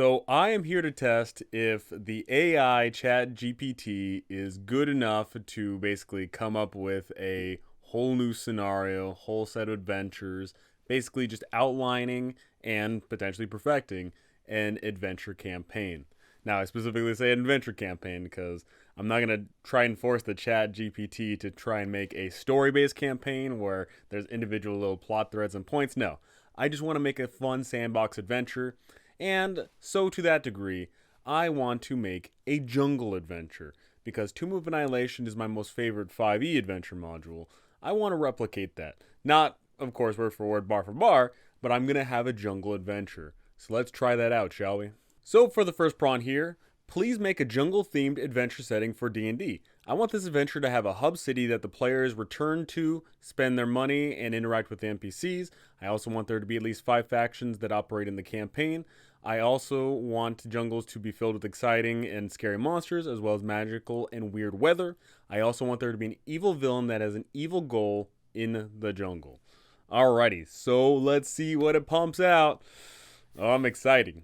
So I am here to test if the AI ChatGPT is good enough to basically come up with a whole new scenario, whole set of adventures, basically just outlining and potentially perfecting an adventure campaign. Now, I specifically say an adventure campaign because I'm not going to try and force the ChatGPT to try and make a story-based campaign where there's individual little plot threads and points. No, I just want to make a fun sandbox adventure. And so, to that degree, I want to make a jungle adventure because Tomb of Annihilation is my most favorite 5e adventure module. I want to replicate that. Not, of course, word for word, bar for bar, but I'm going to have a jungle adventure. So let's try that out, shall we? So for the first prompt here, please make a jungle-themed adventure setting for D&D. I want this adventure to have a hub city that the players return to, spend their money, and interact with the NPCs. I also want there to be at least 5 factions that operate in the campaign. I also want jungles to be filled with exciting and scary monsters, as well as magical and weird weather. I also want there to be an evil villain that has an evil goal in the jungle. Alrighty, so let's see what it pumps out. Oh, I'm excited.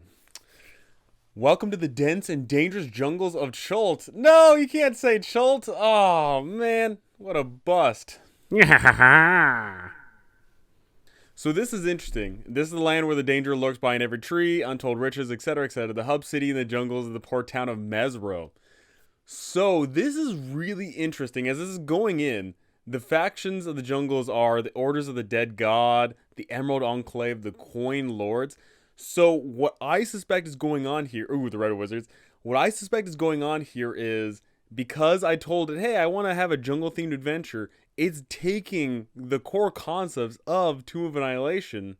Welcome to the dense and dangerous jungles of Chult. No, you can't say Chult. Oh, man, what a bust. So this is interesting. This is the land where the danger lurks behind every tree, untold riches, etc., etc. The hub city in the jungles of the port town of Mesro. So this is really interesting. As this is going in, the factions of the jungles are the Orders of the Dead God, the Emerald Enclave, the Coin Lords. So what I suspect is going on here, ooh, the Red Wizards. What I suspect is going on here is because I told it, hey, I want to have a jungle-themed adventure, it's taking the core concepts of Tomb of Annihilation,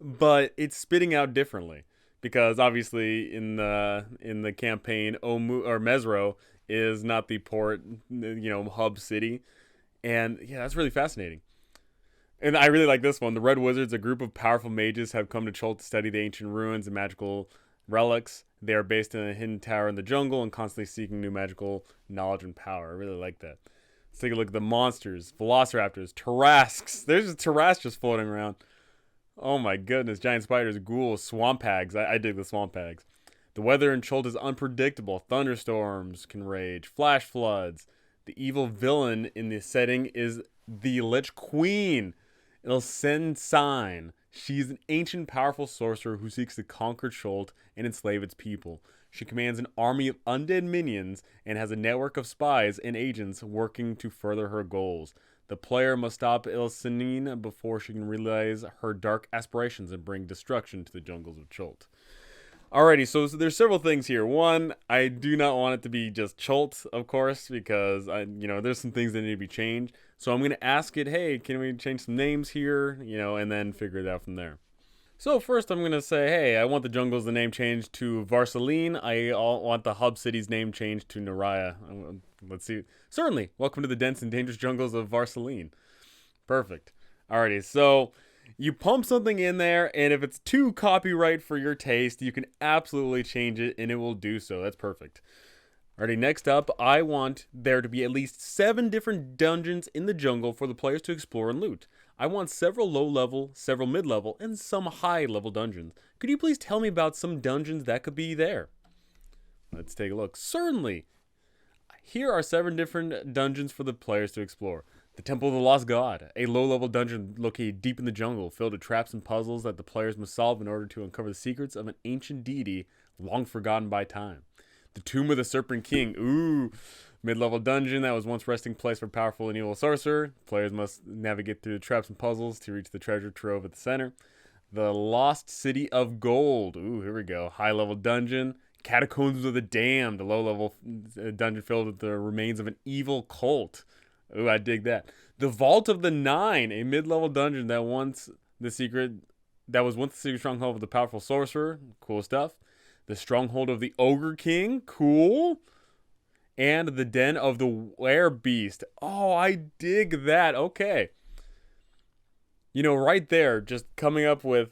but it's spitting out differently. Because obviously in the campaign, Mesro is not the port, hub city, and yeah, that's really fascinating. And I really like this one. The Red Wizards, a group of powerful mages, have come to Chult to study the ancient ruins and magical relics. They are based in a hidden tower in the jungle and constantly seeking new magical knowledge and power. I really like that. Let's take a look at the monsters. Velociraptors, Tarrasques. There's a Tarrasque just floating around. Oh my goodness. Giant spiders, ghouls, swamp hags. I dig the swamp hags. The weather in Chult is unpredictable. Thunderstorms can rage. Flash floods. The evil villain in this setting is the Lich Queen. Ilsensign. She's an ancient, powerful sorcerer who seeks to conquer Chult and enslave its people. She commands an army of undead minions and has a network of spies and agents working to further her goals. The player must stop Ilsensign before she can realize her dark aspirations and bring destruction to the jungles of Chult. Alrighty, so there's several things here. One, I do not want it to be just Chult, of course, because there's some things that need to be changed. So I'm gonna ask it, hey, can we change some names here, and then figure it out from there. So first, I'm gonna say, hey, I want the jungles the name changed to Varsaline. I want the hub city's name changed to Naraya. Let's see. Certainly, welcome to the dense and dangerous jungles of Varsaline. Perfect. Alrighty, so you pump something in there, and if it's too copyright for your taste, you can absolutely change it, and it will do so. That's perfect. Alrighty, next up, I want there to be at least 7 different dungeons in the jungle for the players to explore and loot. I want several low-level, several mid-level, and some high-level dungeons. Could you please tell me about some dungeons that could be there? Let's take a look. Certainly! Here are 7 different dungeons for the players to explore. The Temple of the Lost God, a low-level dungeon located deep in the jungle, filled with traps and puzzles that the players must solve in order to uncover the secrets of an ancient deity long forgotten by time. The Tomb of the Serpent King, ooh, mid-level dungeon that was once resting place for powerful and evil sorcerer. Players must navigate through the traps and puzzles to reach the treasure trove at the center. The Lost City of Gold, ooh, here we go, high-level dungeon. Catacombs of the Damned, a low-level dungeon filled with the remains of an evil cult. Ooh, I dig that. The Vault of the Nine, a mid-level dungeon that was once the secret stronghold of the powerful sorcerer. Cool stuff. The Stronghold of the Ogre King. Cool. And the Den of the Werebeast. Oh, I dig that. Okay. Right there, just coming up with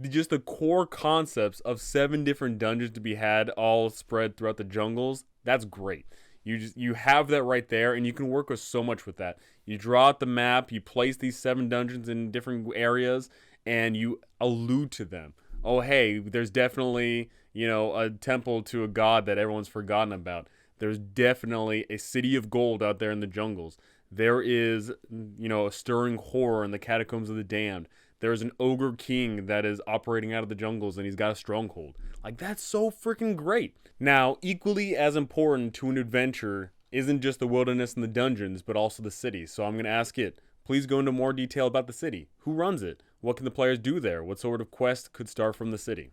just the core concepts of 7 different dungeons to be had all spread throughout the jungles. That's great. You have that right there, and you can work with so much with that. You draw out the map, you place these 7 dungeons in different areas, and you allude to them. Oh, hey, there's definitely, a temple to a god that everyone's forgotten about. There's definitely a city of gold out there in the jungles. There is, a stirring horror in the catacombs of the damned. There's an ogre king that is operating out of the jungles and he's got a stronghold. Like, that's so freaking great. Now, equally as important to an adventure isn't just the wilderness and the dungeons, but also the city. So I'm going to ask it, please go into more detail about the city. Who runs it? What can the players do there? What sort of quest could start from the city?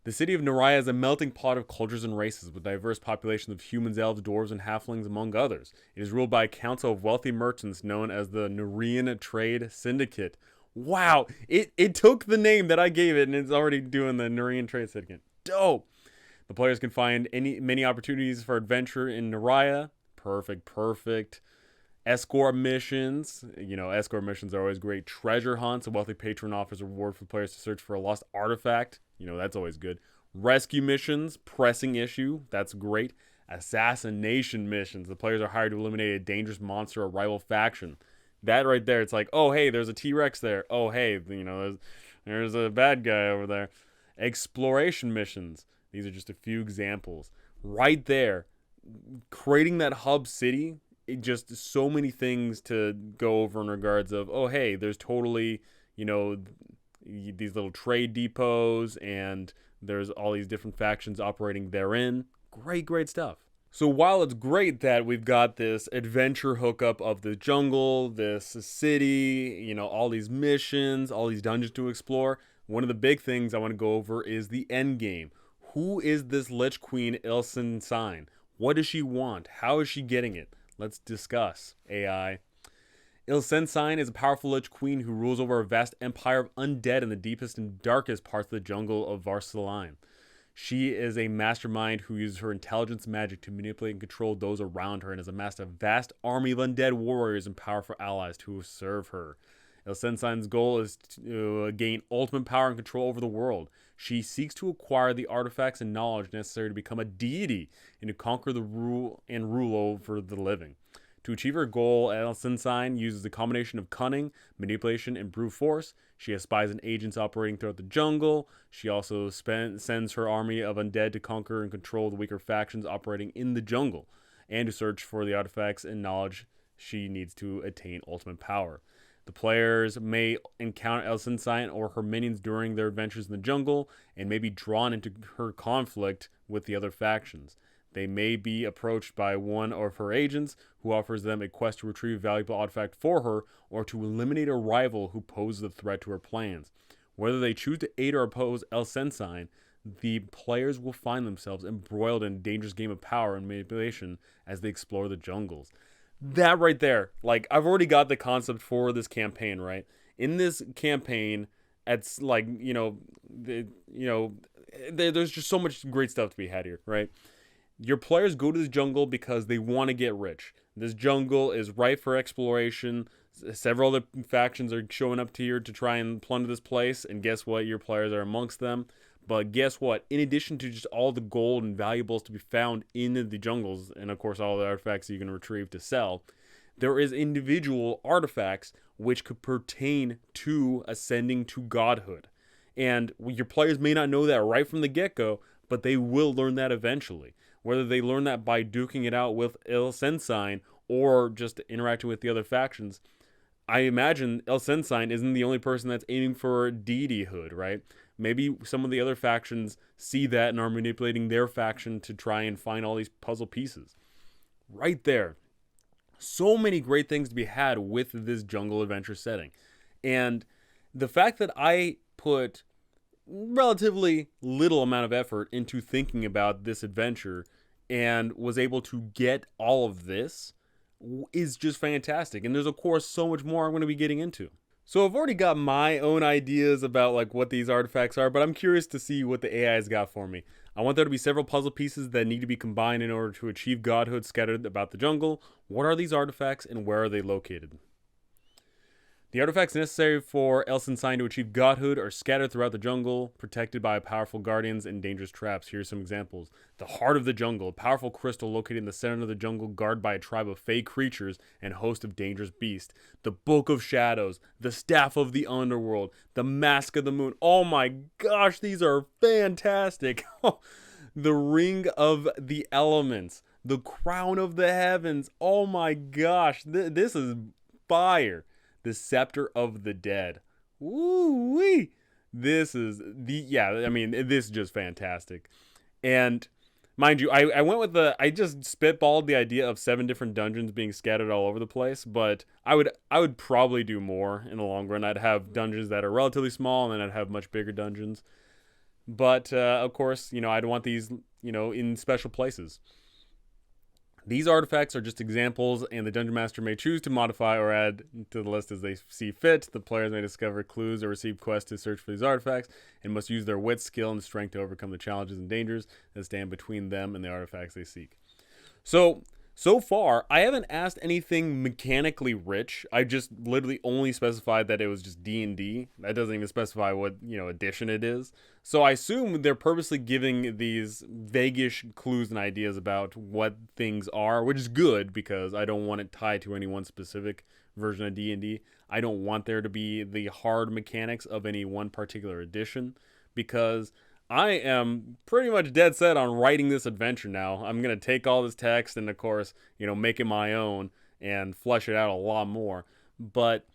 The city of Naraya is a melting pot of cultures and races, with diverse populations of humans, elves, dwarves, and halflings, among others. It is ruled by a council of wealthy merchants known as the Narian Trade Syndicate. Wow, it took the name that I gave it, and it's already doing the Narian Trade Syndicate. Dope! The players can find many opportunities for adventure in Naraya. Perfect. Escort missions. Escort missions are always great. Treasure hunts. A wealthy patron offers a reward for players to search for a lost artifact. That's always good. Rescue missions. Pressing issue. That's great. Assassination missions. The players are hired to eliminate a dangerous monster or rival faction. That right there, it's like, oh, hey, there's a T-Rex there. Oh, hey, there's a bad guy over there. Exploration missions. These are just a few examples. Right there, creating that hub city, just so many things to go over in regards of, oh, hey, there's totally, these little trade depots, and there's all these different factions operating therein. Great stuff. So while it's great that we've got this adventure hookup of the jungle, this city, all these missions, all these dungeons to explore, one of the big things I want to go over is the end game. Who is this Lich Queen Ilsen Sign? What does she want? How is she getting it? Let's discuss. AI. Ilsen Sign is a powerful Lich Queen who rules over a vast empire of undead in the deepest and darkest parts of the jungle of Varsaline. She is a mastermind who uses her intelligence and magic to manipulate and control those around her and has amassed a vast army of undead warriors and powerful allies to serve her. Ilsen Sign's goal is to gain ultimate power and control over the world. She seeks to acquire the artifacts and knowledge necessary to become a deity and to conquer the rule over the living. To achieve her goal, Ilsen Sign uses a combination of cunning, manipulation, and brute force. She has spies and agents operating throughout the jungle. She also sends her army of undead to conquer and control the weaker factions operating in the jungle, and to search for the artifacts and knowledge she needs to attain ultimate power. The players may encounter Ilsen Sign or her minions during their adventures in the jungle, and may be drawn into her conflict with the other factions. They may be approached by one of her agents, who offers them a quest to retrieve a valuable artifact for her, or to eliminate a rival who poses a threat to her plans. Whether they choose to aid or oppose Ilsen Sign, the players will find themselves embroiled in a dangerous game of power and manipulation as they explore the jungles. That right there, like, I've already got the concept for this campaign, right? In this campaign, it's like, there's just so much great stuff to be had here, right? Your players go to the jungle because they want to get rich. This jungle is ripe for exploration. Several other factions are showing up here to try and plunder this place, and guess what? Your players are amongst them. But guess what? In addition to just all the gold and valuables to be found in the jungles, and of course all the artifacts you can retrieve to sell, there is individual artifacts which could pertain to ascending to godhood. And your players may not know that right from the get-go, but they will learn that eventually. Whether they learn that by duking it out with Ilsen Sign or just interacting with the other factions, I imagine Ilsen Sign isn't the only person that's aiming for deityhood, right? Maybe some of the other factions see that and are manipulating their faction to try and find all these puzzle pieces. Right there. So many great things to be had with this jungle adventure setting. And the fact that I put relatively little amount of effort into thinking about this adventure and was able to get all of this is just fantastic. And there's, of course, so much more I'm going to be getting into. So I've already got my own ideas about like what these artifacts are, but I'm curious to see what the AI's got for me. I want there to be several puzzle pieces that need to be combined in order to achieve godhood scattered about the jungle. What are these artifacts and where are they located? The artifacts necessary for Elsensign to achieve godhood are scattered throughout the jungle, protected by powerful guardians and dangerous traps. Here are some examples. The Heart of the Jungle, a powerful crystal located in the center of the jungle, guarded by a tribe of fey creatures and host of dangerous beasts. The Book of Shadows, the Staff of the Underworld, the Mask of the Moon. Oh my gosh, these are fantastic. The Ring of the Elements, the Crown of the Heavens. Oh my gosh, this is fire. The Scepter of the Dead. Woo-wee. This is this is just fantastic. And mind you, I went with I just spitballed the idea of 7 different dungeons being scattered all over the place, but I would probably do more in the long run. I'd have dungeons that are relatively small, and then I'd have much bigger dungeons. But, of course, I'd want these, in special places. These artifacts are just examples, and the Dungeon Master may choose to modify or add to the list as they see fit. The players may discover clues or receive quests to search for these artifacts, and must use their wit, skill, and strength to overcome the challenges and dangers that stand between them and the artifacts they seek. So far, I haven't asked anything mechanically rich. I just literally only specified that it was just D&D. That doesn't even specify what, edition it is. So I assume they're purposely giving these vaguish clues and ideas about what things are, which is good because I don't want it tied to any one specific version of D&D. I don't want there to be the hard mechanics of any one particular edition because I am pretty much dead set on writing this adventure now. I'm going to take all this text and, of course, make it my own and flesh it out a lot more. But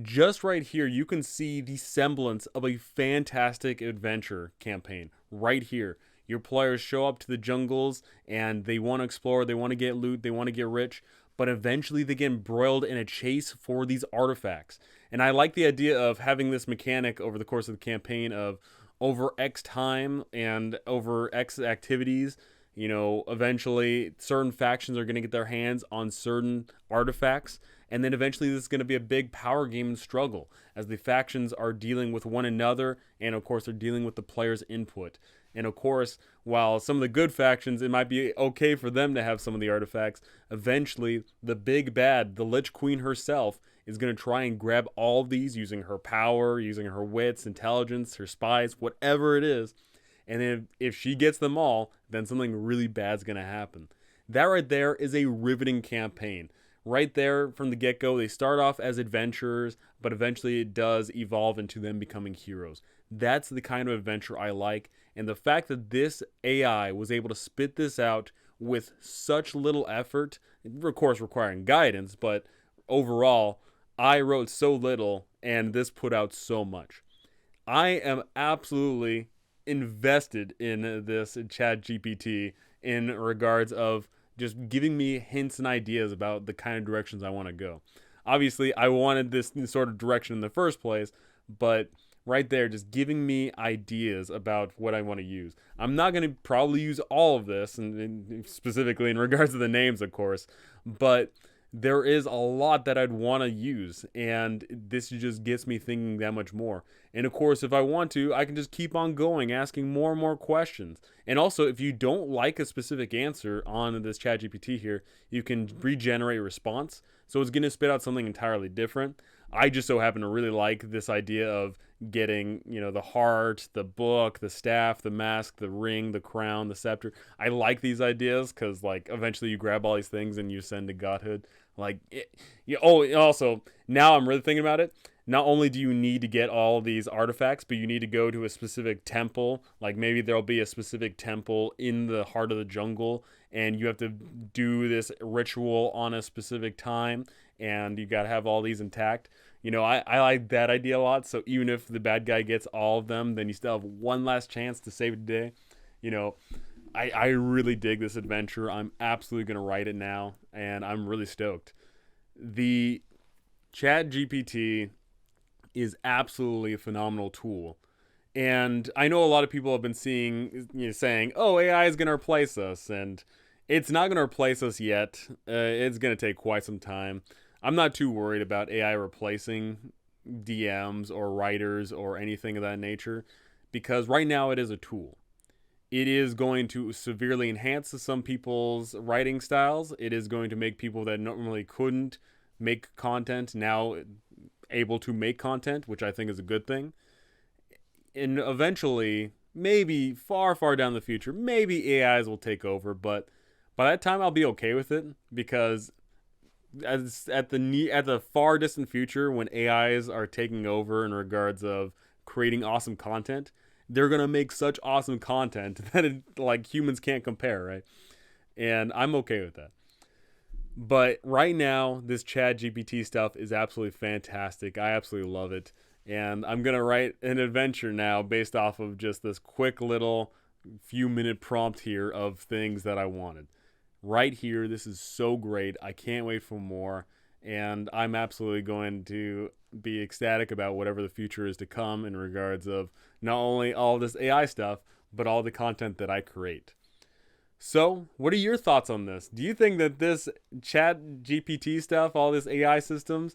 just right here, you can see the semblance of a fantastic adventure campaign right here. Your players show up to the jungles and they want to explore, they want to get loot, they want to get rich, but eventually they get embroiled in a chase for these artifacts. And I like the idea of having this mechanic over the course of the campaign of over X time and over X activities, eventually certain factions are going to get their hands on certain artifacts. And then eventually this is going to be a big power game and struggle as the factions are dealing with one another. And of course, they're dealing with the player's input. And of course, while some of the good factions, it might be okay for them to have some of the artifacts, eventually the big bad, the Lich Queen herself, is going to try and grab all of these using her power, using her wits, intelligence, her spies, whatever it is. And then if she gets them all, then something really bad's going to happen. That right there is a riveting campaign. Right there from the get-go, they start off as adventurers, but eventually it does evolve into them becoming heroes. That's the kind of adventure I like. And the fact that this AI was able to spit this out with such little effort, of course requiring guidance, but overall, I wrote so little and this put out so much. I am absolutely invested in this ChatGPT in regards of just giving me hints and ideas about the kind of directions I want to go. Obviously, I wanted this sort of direction in the first place, but right there, just giving me ideas about what I want to use. I'm not going to probably use all of this, and specifically in regards to the names, of course, but there is a lot that I'd want to use, and this just gets me thinking that much more. And of course, if I want to, I can just keep on going, asking more and more questions. And also, if you don't like a specific answer on this ChatGPT here, you can regenerate response. So it's going to spit out something entirely different. I just so happen to really like this idea of getting, the heart, the book, the staff, the mask, the ring, the crown, the scepter. I like these ideas because, eventually you grab all these things and you ascend to godhood. Also, now I'm really thinking about it. Not only do you need to get all these artifacts, but you need to go to a specific temple. Like maybe there'll be a specific temple in the heart of the jungle, and you have to do this ritual on a specific time, and you got to have all these intact. I like that idea a lot. So even if the bad guy gets all of them, then you still have one last chance to save the day. I really dig this adventure. I'm absolutely going to write it now, and I'm really stoked. The ChatGPT is absolutely a phenomenal tool. And I know a lot of people have been saying, oh, AI is going to replace us. And it's not going to replace us yet. It's going to take quite some time. I'm not too worried about AI replacing DMs or writers or anything of that nature, because right now it is a tool. It is going to severely enhance some people's writing styles. It is going to make people that normally couldn't make content now able to make content, which I think is a good thing. And eventually, maybe far, far down the future, maybe AIs will take over, but by that time I'll be okay with it because at the far distant future when AIs are taking over in regards of creating awesome content, they're gonna make such awesome content that like humans can't compare, right? And I'm okay with that. But right now, this Chat GPT stuff is absolutely fantastic. I absolutely love it. And I'm going to write an adventure now based off of just this quick little few minute prompt here of things that I wanted. Right here, this is so great. I can't wait for more. And I'm absolutely going to be ecstatic about whatever the future is to come in regards of not only all this AI stuff, but all the content that I create. So, what are your thoughts on this? Do you think that this Chat GPT stuff, all this AI systems,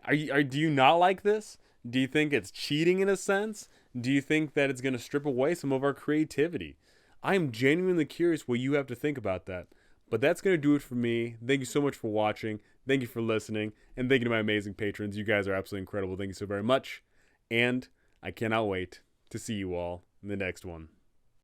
do you not like this? Do you think it's cheating in a sense? Do you think that it's going to strip away some of our creativity? I am genuinely curious what you have to think about that. But that's going to do it for me. Thank you so much for watching. Thank you for listening. And thank you to my amazing patrons. You guys are absolutely incredible. Thank you so very much. And I cannot wait to see you all in the next one.